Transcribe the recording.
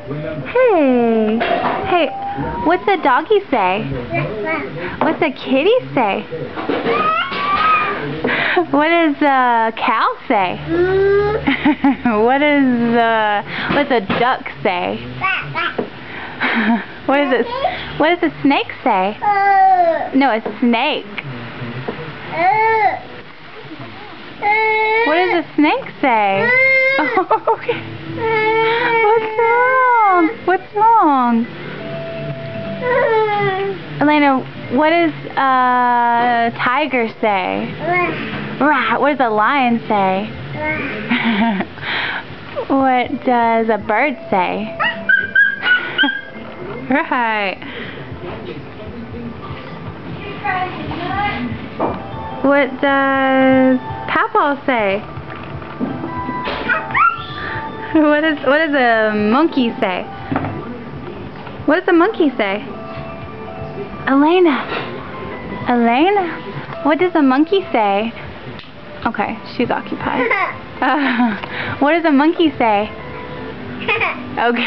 Hey. Hey, what's a doggy say? What's a kitty say? What does a cow say? What's a duck say? What does a snake say? No, a snake. What does a snake say? Okay. What's wrong? Alayna, what does a tiger say? Rah. What does a lion say? What does a bird say? Right. What does Papa say? What does a monkey say? What does a monkey say? Alayna, what does a monkey say? Okay, she's occupied. What does a monkey say? Okay.